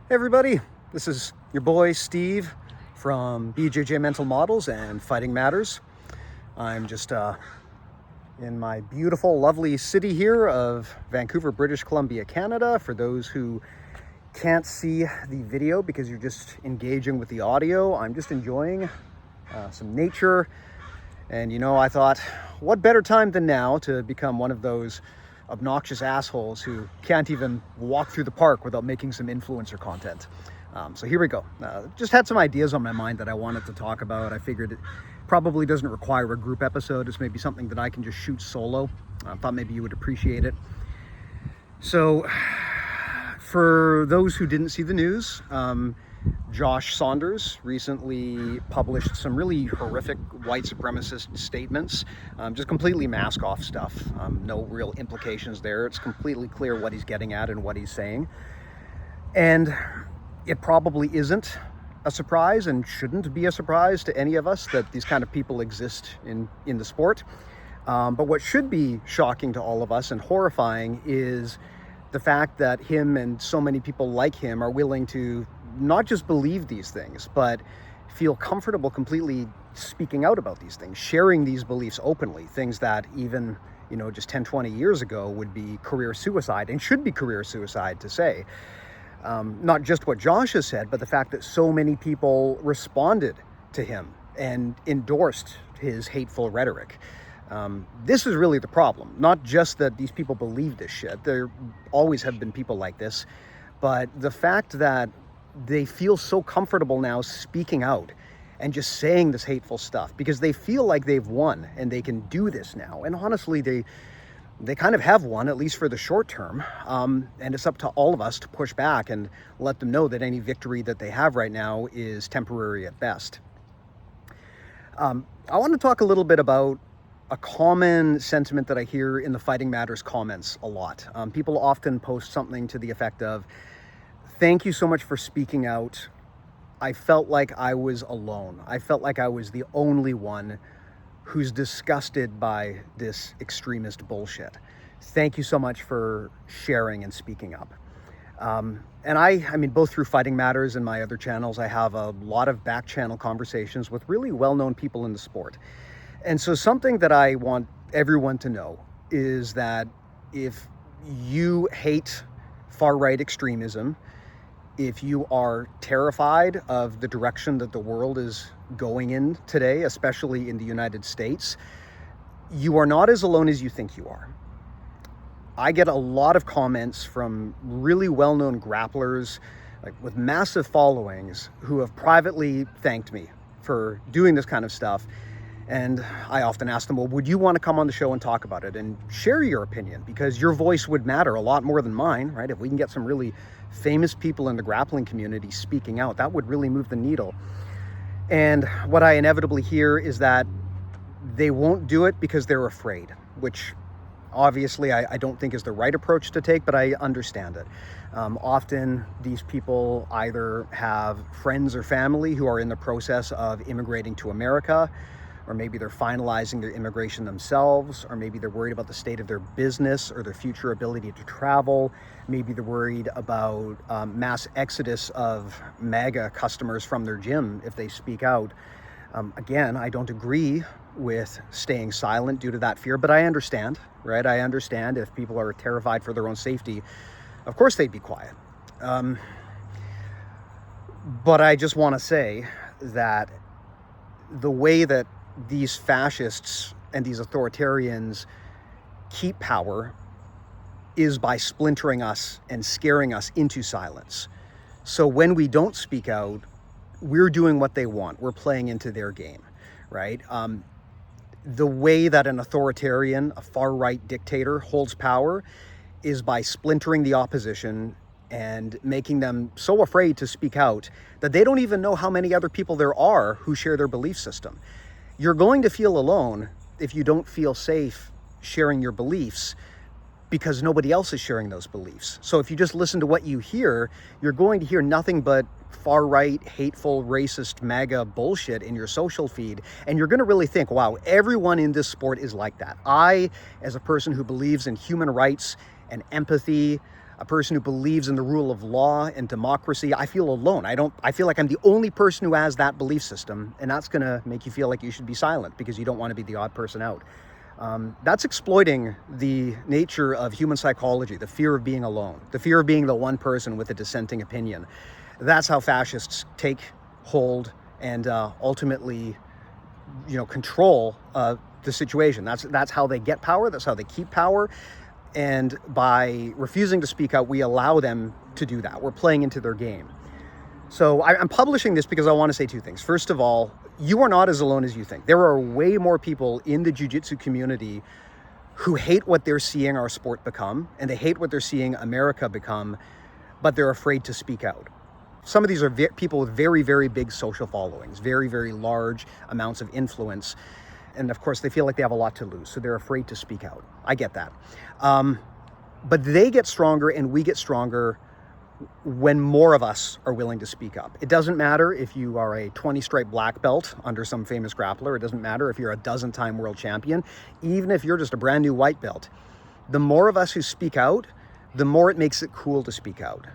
Hey everybody, this is your boy Steve from BJJ Mental Models and Fighting Matters. I'm just in my beautiful, lovely city here of Vancouver, British Columbia, Canada. For those who can't see the video because you're just engaging with the audio, I'm just enjoying some nature. And I thought, what better time than now to become one of those obnoxious assholes who can't even walk through the park without making some influencer content. So here we go. Just had some ideas on my mind that I wanted to talk about. I figured it probably doesn't require a group episode. It's maybe something that I can just shoot solo. I thought maybe you would appreciate it. So for those who didn't see the news, Josh Saunders recently published some really horrific white supremacist statements, just completely mask off stuff. No real implications there. It's completely clear what he's getting at and what he's saying. And it probably isn't a surprise and shouldn't be a surprise to any of us that these kind of people exist in the sport. But what should be shocking to all of us and horrifying is the fact that him and so many people like him are willing to not just believe these things, but feel comfortable completely speaking out about these things, sharing these beliefs openly, things that even, just 10, 20 years ago would be career suicide and should be career suicide to say. Not just what Josh has said, but the fact that so many people responded to him and endorsed his hateful rhetoric. This is really the problem. Not just that these people believe this shit. There always have been people like this, but the fact that they feel so comfortable now speaking out and just saying this hateful stuff because they feel like they've won and they can do this now. And honestly, they kind of have won, at least for the short term. And it's up to all of us to push back and let them know that any victory that they have right now is temporary at best. I want to talk a little bit about a common sentiment that I hear in the Fighting Matters comments a lot. People often post something to the effect of, "Thank you so much for speaking out. I felt like I was alone. I felt like I was the only one who's disgusted by this extremist bullshit. Thank you so much for sharing and speaking up." And I mean, both through Fighting Matters and my other channels, I have a lot of back channel conversations with really well-known people in the sport. And so something that I want everyone to know is that if you hate far-right extremism, if you are terrified of the direction that the world is going in today, especially in the United States, you are not as alone as you think you are. I get a lot of comments from really well-known grapplers, like with massive followings, who have privately thanked me for doing this kind of stuff. And I often ask them, well, would you want to come on the show and talk about it and share your opinion? Because your voice would matter a lot more than mine, right? If we can get some really famous people in the grappling community speaking out, that would really move the needle. And what I inevitably hear is that they won't do it because they're afraid, which obviously I don't think is the right approach to take, but I understand it. Often these people either have friends or family who are in the process of immigrating to America, or maybe they're finalizing their immigration themselves, or maybe they're worried about the state of their business or their future ability to travel. Maybe they're worried about mass exodus of MAGA customers from their gym if they speak out. Again, I don't agree with staying silent due to that fear, but I understand, right? I understand if people are terrified for their own safety, of course they'd be quiet. But I just want to say that the way that these fascists and these authoritarians keep power is by splintering us and scaring us into silence. So when we don't speak out, we're doing what they want. We're playing into their game, right? The way that an authoritarian, a far-right dictator holds power is by splintering the opposition and making them so afraid to speak out that they don't even know how many other people there are who share their belief system. You're going to feel alone if you don't feel safe sharing your beliefs because nobody else is sharing those beliefs. So if you just listen to what you hear, you're going to hear nothing but far-right, hateful, racist, MAGA bullshit in your social feed. And you're going to really think, wow, everyone in this sport is like that. I, as a person who believes in human rights and empathy, a person who believes in the rule of law and democracy, I feel alone. I feel like I'm the only person who has that belief system, and that's going to make you feel like you should be silent because you don't want to be the odd person out. That's exploiting the nature of human psychology, the fear of being alone, the fear of being the one person with a dissenting opinion. That's how fascists take hold and ultimately, control the situation. That's how they get power. That's how they keep power. And by refusing to speak out, we allow them to do that. We're playing into their game. So I'm publishing this because I want to say two things. First of all, you are not as alone as you think. There are way more people in the jiu-jitsu community who hate what they're seeing our sport become, and they hate what they're seeing America become, but they're afraid to speak out. Some of these are people with very, very big social followings, very, very large amounts of influence. And of course, they feel like they have a lot to lose, so they're afraid to speak out. I get that. But they get stronger and we get stronger when more of us are willing to speak up. It doesn't matter if you are a 20-stripe black belt under some famous grappler. It doesn't matter if you're a dozen-time world champion. Even if you're just a brand new white belt. The more of us who speak out, the more it makes it cool to speak out.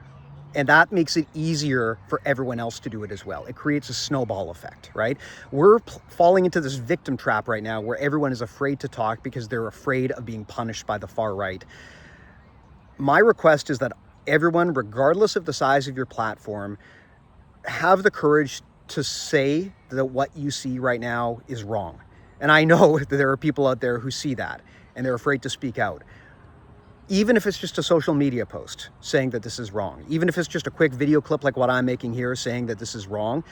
And that makes it easier for everyone else to do it as well. It creates a snowball effect, right? We're falling into this victim trap right now where everyone is afraid to talk because they're afraid of being punished by the far right. My request is that everyone, regardless of the size of your platform, have the courage to say that what you see right now is wrong. And I know that there are people out there who see that and they're afraid to speak out. Even if it's just a social media post saying that this is wrong, even if it's just a quick video clip like what I'm making here saying that this is wrong,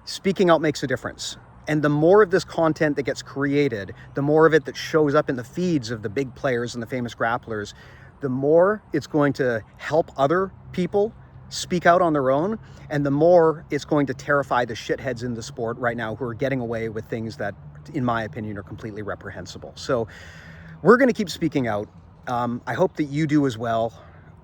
speaking out makes a difference. And the more of this content that gets created, the more of it that shows up in the feeds of the big players and the famous grapplers, the more it's going to help other people speak out on their own, and the more it's going to terrify the shitheads in the sport right now who are getting away with things that, in my opinion, are completely reprehensible. So we're going to keep speaking out. I hope that you do as well.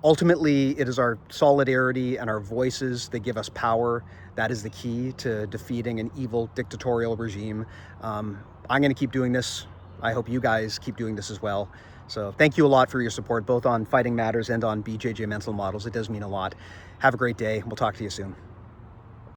Ultimately, it is our solidarity and our voices that give us power. That is the key to defeating an evil dictatorial regime. I'm going to keep doing this. I hope you guys keep doing this as well. So thank you a lot for your support, both on Fighting Matters and on BJJ Mental Models. It does mean a lot. Have a great day. We'll talk to you soon.